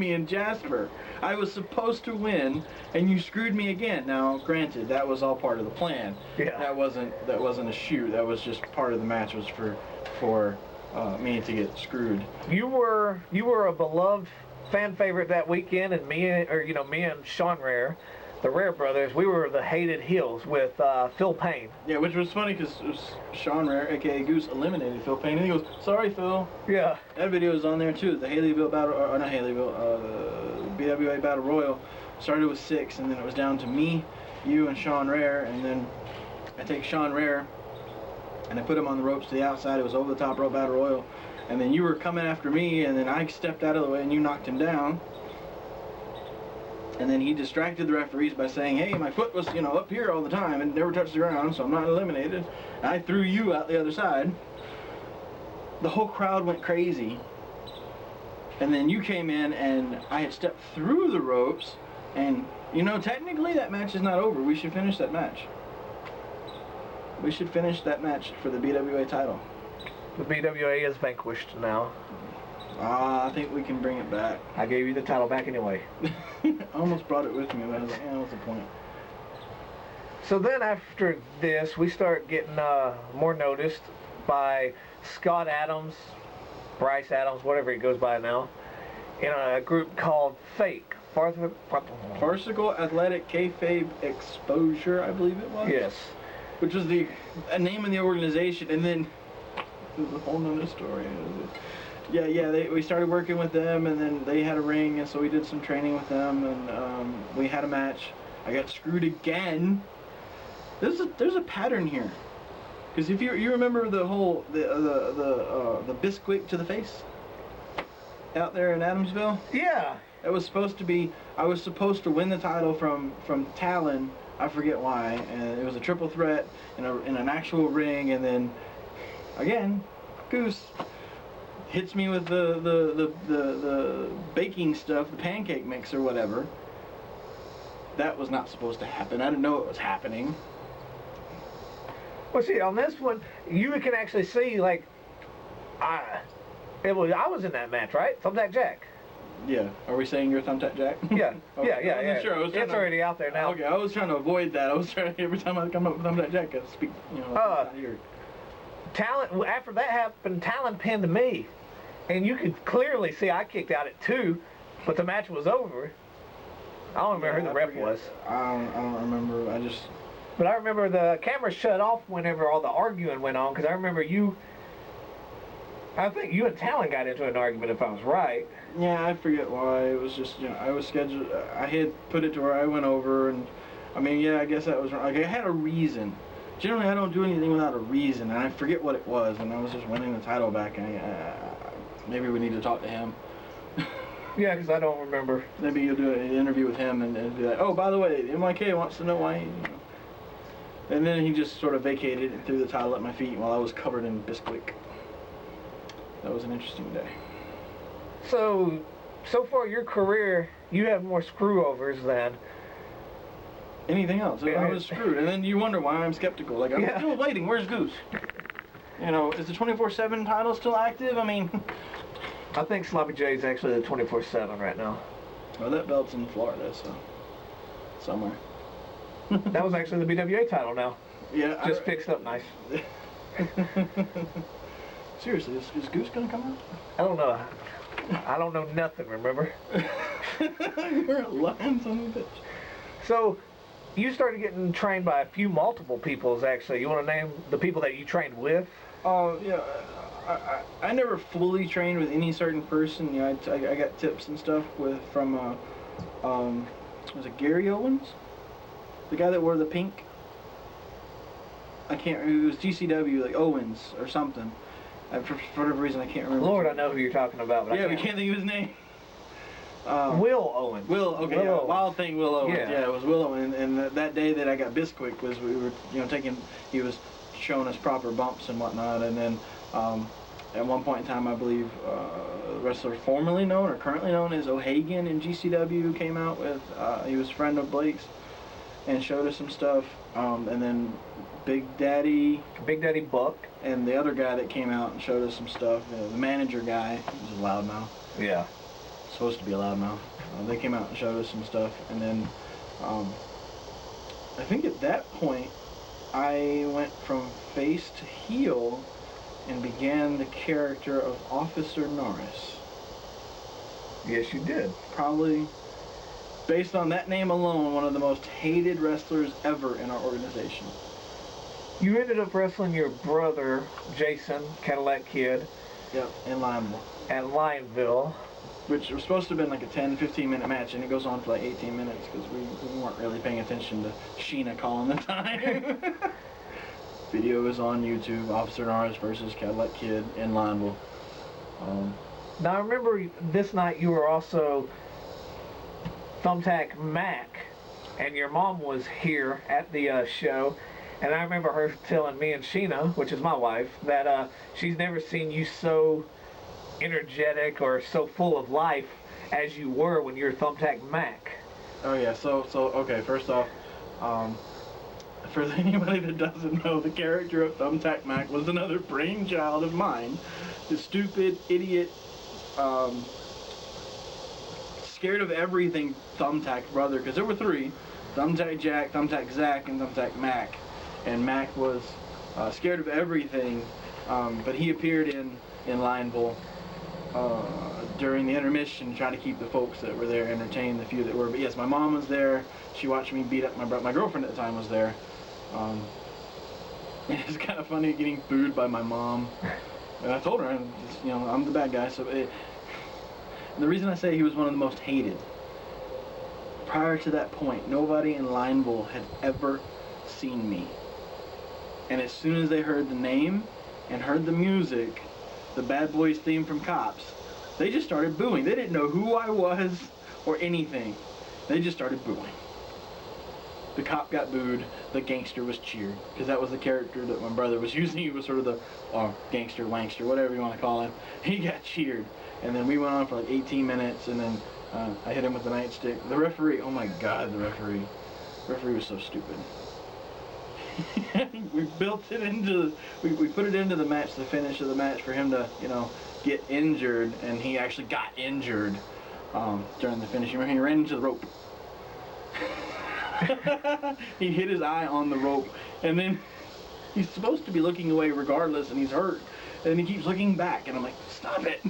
me in Jasper. I was supposed to win, and you screwed me again. Now, granted, that was all part of the plan. Yeah. That wasn't a shoot. That was just part of the match. Was for me to get screwed. You were a beloved fan favorite that weekend, and me and Sean Rare, the Rare brothers, we were the hated heels with Phil Payne. Yeah, which was funny because Sean Rare, aka Goose, eliminated Phil Payne, and he goes, "Sorry, Phil." Yeah. That video is on there too. The Haleyville battle, or not Haleyville, BWA Battle Royal started with 6, and then it was down to me, you, and Sean Rare, and then I take Sean Rare, and I put him on the ropes to the outside. It was over the top rope Battle Royal, and then you were coming after me, and then I stepped out of the way, and you knocked him down. And then he distracted the referees by saying, "Hey, my foot was, up here all the time and never touched the ground, so I'm not eliminated." And I threw you out the other side. The whole crowd went crazy. And then you came in, and I had stepped through the ropes, and, technically that match is not over. We should finish that match. We should finish that match for the BWA title. The BWA is vanquished now. I think we can bring it back. I gave you the title back anyway. I almost brought it with me, but I was like, what's the point? So then after this, we start getting more noticed by Scott Adams, Bryce Adams, whatever he goes by now, in a group called Fake. Farcical Athletic Kayfabe Exposure, I believe it was. Yes. Which was the name of the organization, and then there's a whole nother story. We started working with them, and then they had a ring, and so we did some training with them, and we had a match. I got screwed again. There's a pattern here, because if you remember the whole the Bisquick to the face out there in Adamsville. Yeah. It was supposed to be. I was supposed to win the title from Talon. I forget why, and it was a triple threat in an actual ring, and then again, Goose hits me with the baking stuff, the pancake mix or whatever. That was not supposed to happen. I didn't know it was happening. Well, see, on this one, you can actually see, like, I was in that match, right? Thumbtack Jack. Yeah. Are we saying you're Thumbtack Jack? Yeah. Okay. Yeah. Sure. It's already out there now. Okay, I was trying to avoid that. I was trying to, every time I come up with Thumbtack Jack, I speak, here. Talent, after that happened, Talon pinned me. And you could clearly see I kicked out at 2, but the match was over. I don't remember who the ref was. I don't remember. But I remember the camera shut off whenever all the arguing went on, because I remember I think you and Talon got into an argument, if I was right. Yeah, I forget why. It was just, I was scheduled. I had put it to where I went over, and I guess that was wrong. Like, I had a reason. Generally, I don't do anything without a reason, and I forget what it was, and I was just winning the title back, and maybe we need to talk to him. Yeah, because I don't remember. Maybe you'll do an interview with him and be like, "Oh, by the way, MYK wants to know why," And then he just sort of vacated and threw the title at my feet while I was covered in Bisquick. That was an interesting day. So far your career, you have more screw-overs than anything else. I was screwed. And then you wonder why I'm skeptical. Like, I'm still waiting. Where's Goose? Is the 24/7 title still active? I think Sloppy J is actually the 24/7 right now. Well, that belt's in Florida, so somewhere. That was actually the BWA title now. Yeah. Just fixed up nice. Seriously, is Goose gonna come out? I don't know. I don't know nothing, remember? You're a lying son of a bitch. So, you started getting trained by multiple peoples, actually. You want to name the people that you trained with? Yeah. I never fully trained with any certain person. I got tips and stuff from was it Gary Owens? The guy that wore the pink? I can't remember. It was GCW, like Owens or something. For whatever reason, I can't remember. Lord, I know who you're talking about. But we can't think of his name. Will Owens. Okay, Will Owens. Wild Thing Will Owens. Yeah, it was Will Owens. And that day that I got Bisquick was we were, he was showing us proper bumps and whatnot. And then at one point in time, I believe the wrestler formerly known or currently known as O'Hagan in GCW came out with, he was a friend of Blake's and showed us some stuff. And then Big Daddy Buck, and the other guy that came out and showed us some stuff, the manager guy, he was a loudmouth. Yeah. supposed to be a loudmouth. They came out and showed us some stuff, and then I think at that point I went from face to heel and began the character of Officer Norris. Yes, you did. Probably, based on that name alone, one of the most hated wrestlers ever in our organization. You ended up wrestling your brother, Jason, Cadillac Kid. Yep, in Lionville. At Lineville. Which was supposed to have been like a 10-15 minute match, and it goes on for like 18 minutes because we weren't really paying attention to Sheena calling the time. Video is on YouTube, Officer Norris versus Cadillac Kid in Lineville. Now I remember this night you were also Thumbtack Mac, and your mom was here at the show, and I remember her telling me and Sheena, which is my wife, that she's never seen you so energetic or so full of life as you were when you were Thumbtack Mac. Oh yeah, so okay, first off, for anybody that doesn't know, the character of Thumbtack Mac was another brainchild of mine. The stupid, idiot, scared of everything Thumbtack brother, because there were three, Thumbtack Jack, Thumbtack Zach, and Thumbtack Mac. And Mac was scared of everything, but he appeared in Lineville during the intermission, trying to keep the folks that were there entertained, the few that were. But yes, my mom was there. She watched me beat up my brother. My girlfriend at the time was there. It's kind of funny getting booed by my mom. And I told her, I'm the bad guy. So the reason I say he was one of the most hated, prior to that point, nobody in Lineville had ever seen me. And as soon as they heard the name and heard the music, the Bad Boys theme from Cops, they just started booing. They didn't know who I was or anything. They just started booing. The cop got booed, the gangster was cheered, because that was the character that my brother was using. He was sort of the gangster, wankster, whatever you want to call him. He got cheered, and then we went on for like 18 minutes, and then I hit him with the nightstick. The referee, oh my God, the referee was so stupid. We built it into, we put it into the match, the finish of the match, for him to, get injured, and he actually got injured during the finish. He ran into the rope. He hit his eye on the rope, and then he's supposed to be looking away regardless, and he's hurt, and he keeps looking back, and I'm like, stop it.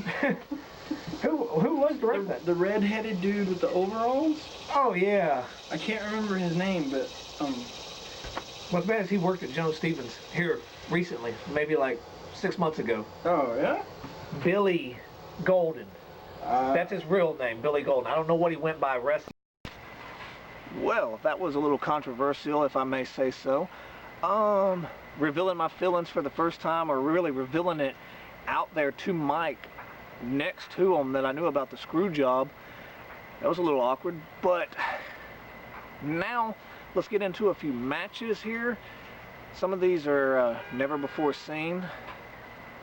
Who was the the red-headed dude with the overalls? Oh yeah, I can't remember his name, but what's bad is he worked at Joe Stevens here recently, maybe like 6 months ago. Oh yeah, Billy Golden. That's his real name, Billy Golden. I don't know what he went by wrestling. Well, that was a little controversial, if I may say so. Revealing my feelings for the first time, or really revealing it out there to Mike next to him that I knew about the screw job. That was a little awkward, but now let's get into a few matches here. Some of these are never before seen.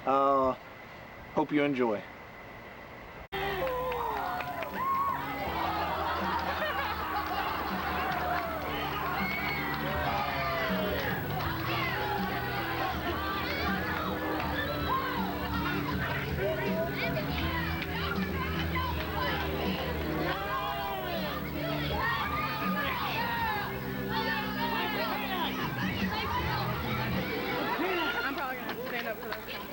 Hope you enjoy. I'm probably gonna stand up for this one.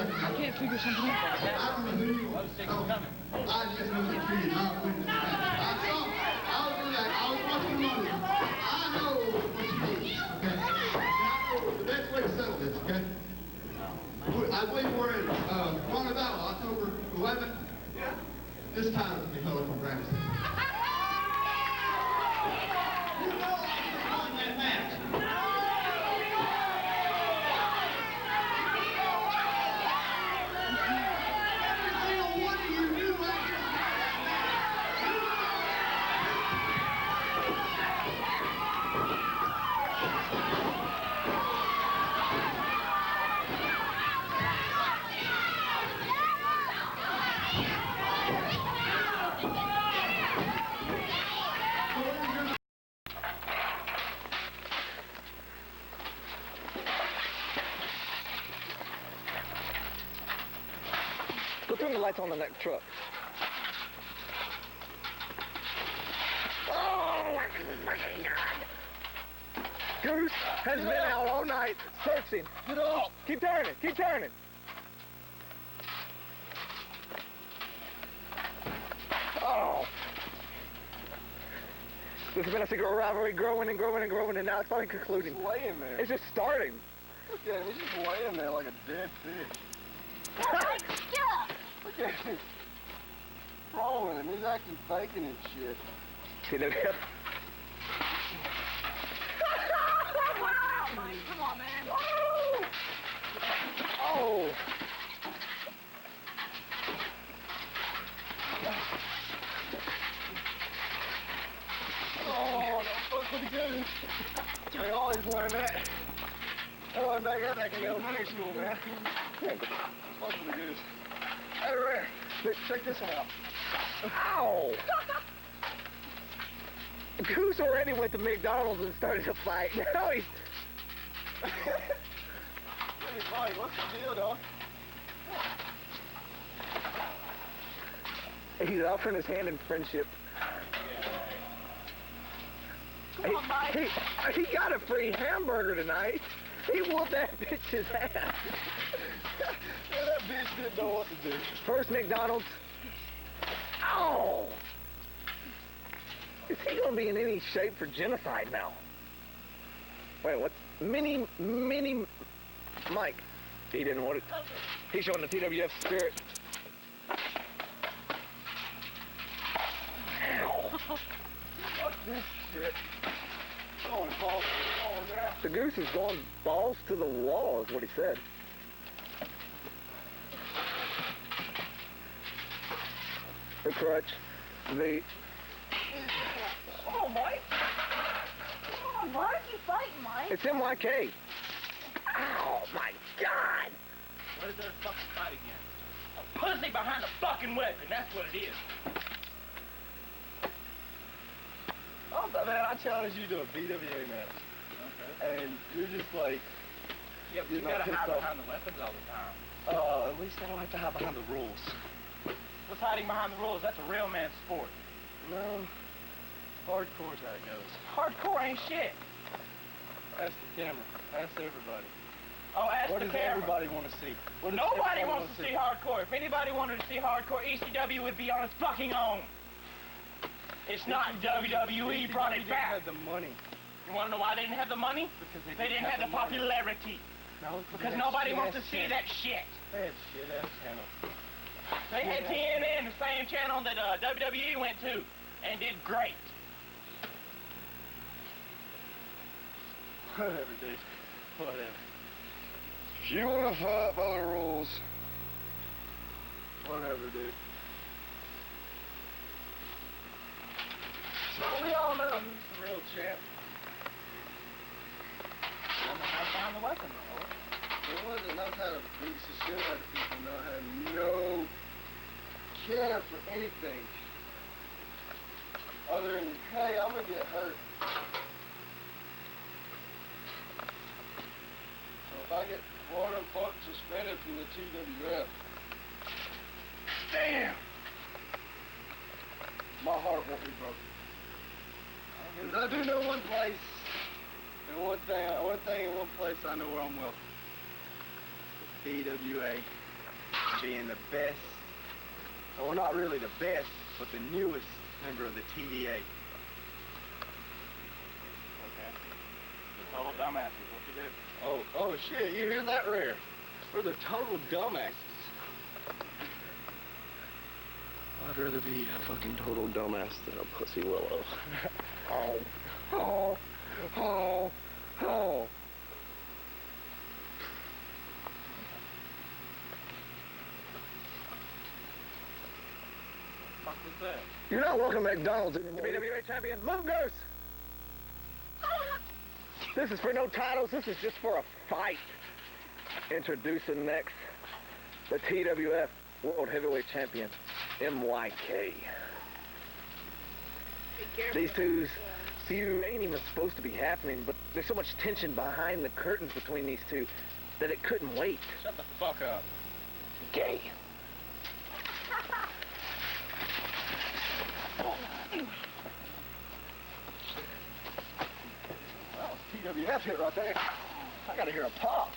I can't figure something out. I don't know who you are. I just know the tree is not winning. I was watching the movie. I know what you need, okay? I know the best way to settle this, okay? I believe we're in Roundabout, October 11th. This time it'll be held from Gramercy. You know I can run that match. Go turn the lights on the next truck. Oh my fucking God! Goose has been out all night searching. Get off! Keep turning, keep turning. Oh! This has been a secret rivalry growing and growing and growing, and now it's finally concluding. He's laying there. It's just starting. Look at him. He's just laying there like a dead fish. Look at him. What's wrong with him? He's acting faking and shit. See that? Come on, man. Oh! Oh, don't fuck with the goose. I always learn that. I learned back in elementary school, man. Yeah, fuck with the goose. Hey, Ray, check this one out. Ow! Goose already went to McDonald's and started a fight. Now he's... Hey, Mike, what's the deal, dog? He's offering his hand in friendship. Come on, Mike. He got a free hamburger tonight. He whooped that bitch's ass. Yeah, that bitch didn't know what to do. First McDonald's. Ow! Is he gonna be in any shape for genocide now? Wait, what? Mini Mike. He didn't want it. He's showing the TWF spirit. Ow. Fuck this shit. Going balls to the wall now. The goose is going balls to the wall, is what he said. The crutch. The... Oh, Mike. Come on, why are you fighting, Mike? It's MYK. Oh, my God. What is there to fucking fight against? A pussy behind a fucking weapon, that's what it is. Oh, man, I challenge you to a BWA match. Okay. And you're just like, Yeah, but You're you not gotta pissed hide off. behind the weapons all the time. at least I don't have to hide behind the rules. What's hiding behind the rules? That's a real man's sport. No, hardcore's how it goes. Hardcore ain't shit. Ask the camera. Ask everybody. Oh, ask What the does camera. everybody want to see? What does Nobody everybody wants to see hardcore. If anybody wanted to see hardcore, ECW would be on its fucking own. It's not WWE brought it They back. had the money. You want to know why they didn't have the money? Because They didn't have the money. popularity. No, Because nobody wants to see that shit. They had shit-ass channel. They had TNN, the same channel that WWE went to, and did great. Whatever, dude. Whatever. If you want to fight by the rules, whatever, dude. So we all know who's the real champ. I'm gonna hide behind the weapon, though. The one that knows how to beat the shit out of people now have no care for anything. Other than, hey, I'm gonna get hurt. So if I get quote unquote suspended from the TWF, damn, my heart won't be broken. 'Cause I do know one place, and one thing in one place I know where I'm welcome. BWA being the best, or not really the best, but the newest member of the TDA. Okay. The total dumbasses, what you do? Oh shit, you hear that, Rare? We're the total dumbasses. I'd rather be a fucking total dumbass than a pussy willow. Oh. Fuck was that? You're not welcome at McDonald's anymore. WWA champion, Moon Goose! This is for no titles. This is just for a fight. Introducing next, the TWF World Heavyweight Champion, MYK. These two's feud ain't even supposed to be happening, but there's so much tension behind the curtains between these two that it couldn't wait. Shut the fuck up. Gay. Well, TWF hit right there. I gotta hear a pop.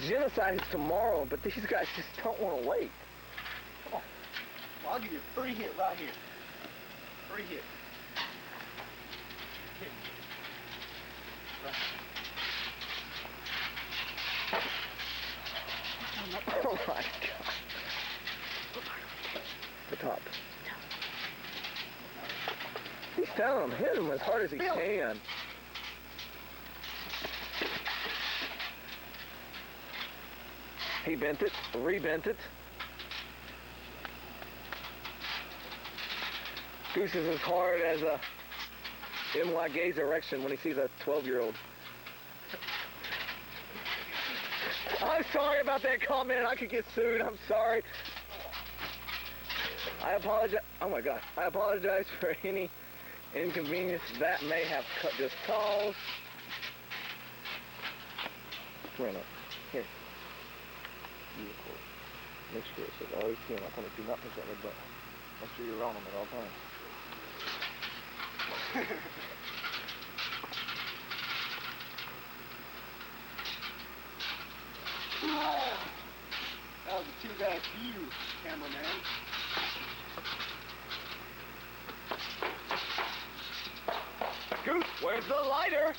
Genocide is tomorrow, but these guys just don't want to wait. Come on. Well, I'll give you a free hit right here. Free hit. Hit. Right. Oh my God. The top. He's telling him, hit him as hard as he can. He bent it, rebent it. Goose is as hard as a MYK's erection when he sees a 12-year-old. I'm sorry about that comment. I could get sued. I'm sorry. I apologize. Oh my God. I apologize for any inconvenience that may have just caused. Come on up. Here. You record. Make sure it says always can. I want to do not push that red button. Make sure you're on them at all times. That was a two-back view, cameraman. Goose, where's the lighter?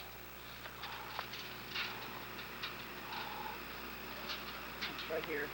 Right here.